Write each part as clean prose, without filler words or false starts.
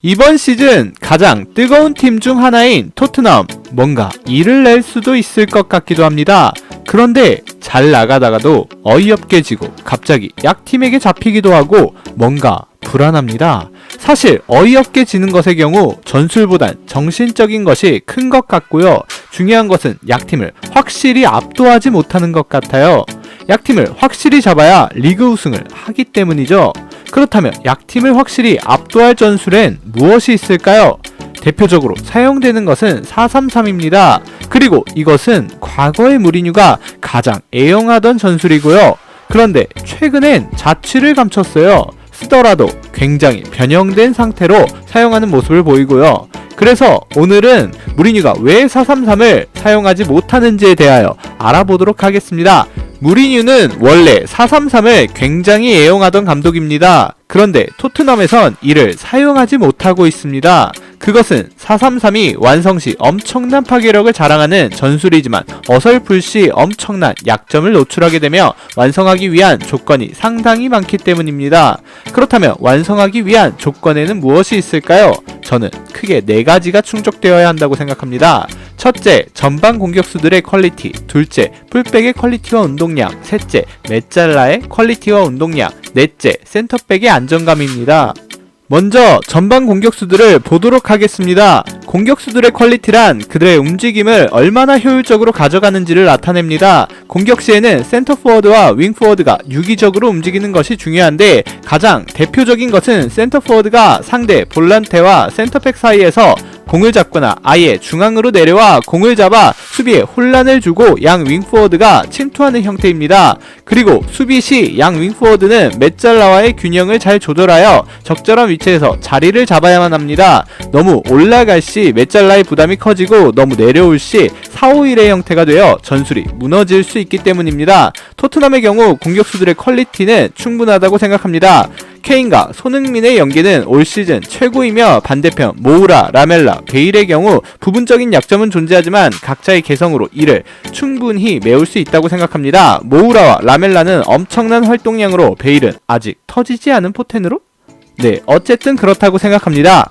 이번 시즌 가장 뜨거운 팀 중 하나인 토트넘, 뭔가 일을 낼 수도 있을 것 같기도 합니다. 그런데 잘 나가다가도 어이없게 지고 갑자기 약팀에게 잡히기도 하고 뭔가 불안합니다. 사실 어이없게 지는 것의 경우 전술보단 정신적인 것이 큰 것 같고요. 중요한 것은 약팀을 확실히 압도하지 못하는 것 같아요. 약팀을 확실히 잡아야 리그 우승을 하기 때문이죠. 그렇다면 약팀을 확실히 압도할 전술엔 무엇이 있을까요? 대표적으로 사용되는 것은 4-3-3입니다. 그리고 이것은 과거의 무리뉴가 가장 애용하던 전술이고요. 그런데 최근엔 자취를 감췄어요. 쓰더라도 굉장히 변형된 상태로 사용하는 모습을 보이고요. 그래서 오늘은 무리뉴가 왜 4-3-3을 사용하지 못하는지에 대하여 알아보도록 하겠습니다. 무리뉴는 원래 4-3-3을 굉장히 애용하던 감독입니다. 그런데 토트넘에선 이를 사용하지 못하고 있습니다. 그것은 4-3-3이 완성시 엄청난 파괴력을 자랑하는 전술이지만 어설플시 엄청난 약점을 노출하게 되며 완성하기 위한 조건이 상당히 많기 때문입니다. 그렇다면 완성하기 위한 조건에는 무엇이 있을까요? 저는 크게 4가지가 충족되어야 한다고 생각합니다. 첫째, 전방 공격수들의 퀄리티. 둘째, 풀백의 퀄리티와 운동량. 셋째, 메잘라의 퀄리티와 운동량. 넷째, 센터백의 안정감입니다. 먼저 전방 공격수들을 보도록 하겠습니다. 공격수들의 퀄리티란 그들의 움직임을 얼마나 효율적으로 가져가는지를 나타냅니다. 공격 시에는 센터포워드와 윙포워드가 유기적으로 움직이는 것이 중요한데 가장 대표적인 것은 센터포워드가 상대 볼란테와 센터백 사이에서 공을 잡거나 아예 중앙으로 내려와 공을 잡아 수비에 혼란을 주고 양 윙포워드가 침투하는 형태입니다. 그리고 수비 시 양 윙포워드는 메잘라와의 균형을 잘 조절하여 적절한 위치에서 자리를 잡아야만 합니다. 너무 올라갈 시 메잘라의 부담이 커지고 너무 내려올 시 4-5-1의 형태가 되어 전술이 무너질 수 있기 때문입니다. 토트넘의 경우 공격수들의 퀄리티는 충분하다고 생각합니다. 케인과 손흥민의 연계는 올 시즌 최고이며 반대편 모우라, 라멜라, 베일의 경우 부분적인 약점은 존재하지만 각자의 개성으로 이를 충분히 메울 수 있다고 생각합니다. 모우라와 라멜라는 엄청난 활동량으로 베일은 아직 터지지 않은 포텐으로? 네, 어쨌든 그렇다고 생각합니다.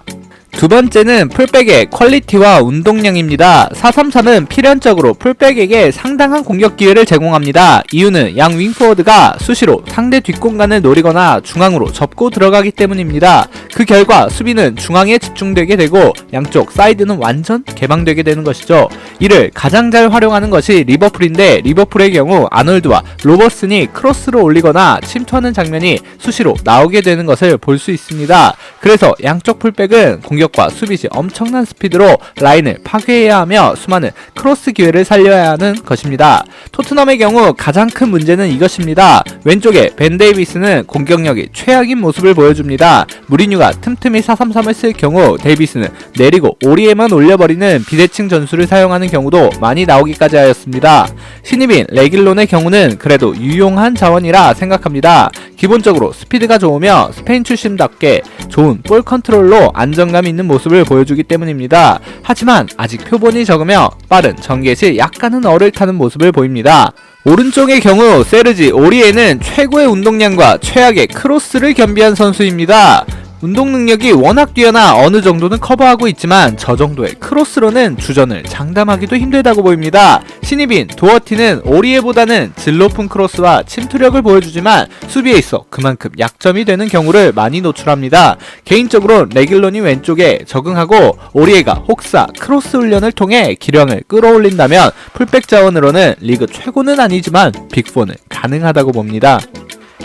두 번째는 풀백의 퀄리티와 운동량입니다. 4-3-3은 필연적으로 풀백에게 상당한 공격 기회를 제공합니다. 이유는 양 윙포워드가 수시로 상대 뒷공간을 노리거나 중앙으로 접고 들어가기 때문입니다. 그 결과 수비는 중앙에 집중되게 되고 양쪽 사이드는 완전 개방되게 되는 것이죠. 이를 가장 잘 활용하는 것이 리버풀인데 리버풀의 경우 아놀드와 로버슨이 크로스를 올리거나 침투하는 장면이 수시로 나오게 되는 것을 볼 수 있습니다. 그래서 양쪽 풀백은 공격과 수비 시 엄청난 스피드로 라인을 파괴해야 하며 수많은 크로스 기회를 살려야 하는 것입니다. 토트넘의 경우 가장 큰 문제는 이것입니다. 왼쪽에 벤 데이비스는 공격력이 최악인 모습을 보여줍니다. 무리뉴가 틈틈이 4-3-3을 쓸 경우 데이비스는 내리고 오리에만 올려버리는 비대칭 전술을 사용하는 경우도 많이 나오기까지 하였습니다. 신입인 레길론의 경우는 그래도 유용한 자원이라 생각합니다. 기본적으로 스피드가 좋으며 스페인 출신답게 좋은 볼 컨트롤로 안정감 있는 모습을 보여주기 때문입니다. 하지만 아직 표본이 적으며 빠른 전개 시 약간은 얼을 타는 모습을 보입니다. 오른쪽의 경우 세르지 오리에는 최고의 운동량과 최악의 크로스를 겸비한 선수입니다. 운동 능력이 워낙 뛰어나 어느 정도는 커버하고 있지만 저 정도의 크로스로는 주전을 장담하기도 힘들다고 보입니다. 신입인 도어티는 오리에보다는 질 높은 크로스와 침투력을 보여주지만 수비에 있어 그만큼 약점이 되는 경우를 많이 노출합니다. 개인적으로 레길론이 왼쪽에 적응하고 오리에가 혹사 크로스 훈련을 통해 기량을 끌어올린다면 풀백 자원으로는 리그 최고는 아니지만 빅4는 가능하다고 봅니다.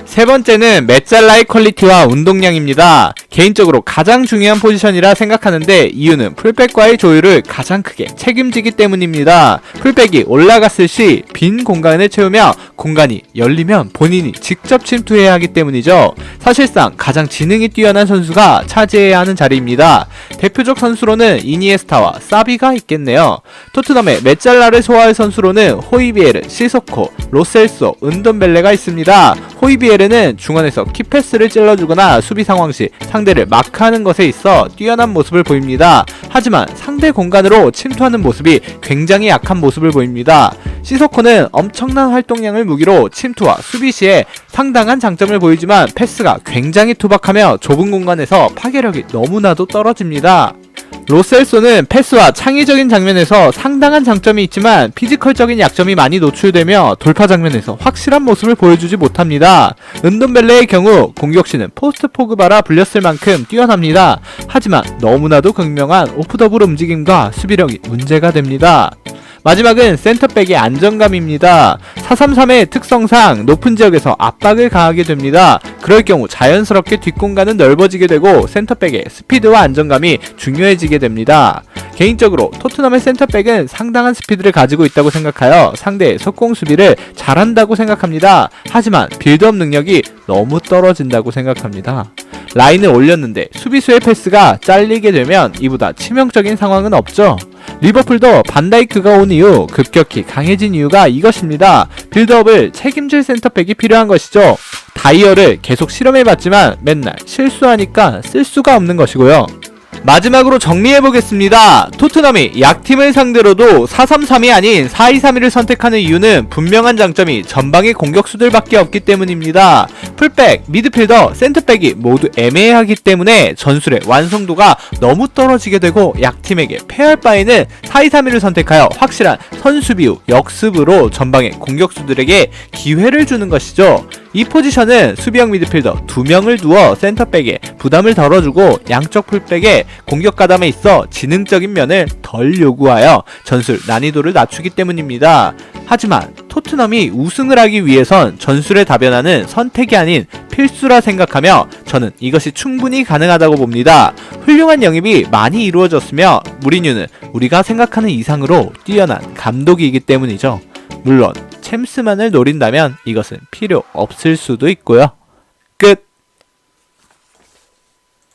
세 번째는 메잘라의 퀄리티와 운동량입니다. 개인적으로 가장 중요한 포지션이라 생각하는데 이유는 풀백과의 조율을 가장 크게 책임지기 때문입니다. 풀백이 올라갔을 시 빈 공간을 채우며 공간이 열리면 본인이 직접 침투해야 하기 때문이죠. 사실상 가장 지능이 뛰어난 선수가 차지해야 하는 자리입니다. 대표적 선수로는 이니에스타와 사비가 있겠네요. 토트넘의 메잘라를 소화할 선수로는 호이비에르, 시소코, 로셀소, 은돈벨레가 있습니다. 호이비에르는 중원에서 키패스를 찔러주거나 수비 상황 시 상대를 마크하는 것에 있어 뛰어난 모습을 보입니다. 하지만 상대 공간으로 침투하는 모습이 굉장히 약한 모습을 보입니다. 시소코는 엄청난 활동량을 무기로 침투와 수비 시에 상당한 장점을 보이지만 패스가 굉장히 투박하며 좁은 공간에서 파괴력이 너무나도 떨어집니다. 로셀소는 패스와 창의적인 장면에서 상당한 장점이 있지만 피지컬적인 약점이 많이 노출되며 돌파 장면에서 확실한 모습을 보여주지 못합니다. 은돈벨레의 경우 공격시는 포스트 포그바라 불렸을 만큼 뛰어납니다. 하지만 너무나도 극명한 오프더블 움직임과 수비력이 문제가 됩니다. 마지막은 센터백의 안정감입니다. 4-3-3의 특성상 높은 지역에서 압박을 가하게 됩니다. 그럴 경우 자연스럽게 뒷공간은 넓어지게 되고 센터백의 스피드와 안정감이 중요해지게 됩니다. 개인적으로 토트넘의 센터백은 상당한 스피드를 가지고 있다고 생각하여 상대의 속공 수비를 잘한다고 생각합니다. 하지만 빌드업 능력이 너무 떨어진다고 생각합니다. 라인을 올렸는데 수비수의 패스가 잘리게 되면 이보다 치명적인 상황은 없죠. 리버풀도 반다이크가 온 이후 급격히 강해진 이유가 이것입니다. 빌드업을 책임질 센터백이 필요한 것이죠. 다이어를 계속 실험해봤지만 맨날 실수하니까 쓸 수가 없는 것이고요. 마지막으로 정리해보겠습니다. 토트넘이 약팀을 상대로도 4-3-3이 아닌 4-2-3-1을 선택하는 이유는 분명한 장점이 전방의 공격수들밖에 없기 때문입니다. 풀백, 미드필더, 센터백이 모두 애매하기 때문에 전술의 완성도가 너무 떨어지게 되고 약팀에게 패할 바에는 4-2-3-1을 선택하여 확실한 선수비 후 역습으로 전방의 공격수들에게 기회를 주는 것이죠. 이 포지션은 수비형 미드필더 2명을 두어 센터백에 부담을 덜어주고 양쪽 풀백에 공격 가담에 있어 지능적인 면을 덜 요구하여 전술 난이도를 낮추기 때문입니다. 하지만 토트넘이 우승을 하기 위해선 전술에 다변하는 선택이 아닌 필수라 생각하며 저는 이것이 충분히 가능하다고 봅니다. 훌륭한 영입이 많이 이루어졌으며 무리뉴는 우리가 생각하는 이상으로 뛰어난 감독이기 때문이죠. 물론 챔스만을 노린다면 이것은 필요 없을 수도 있고요.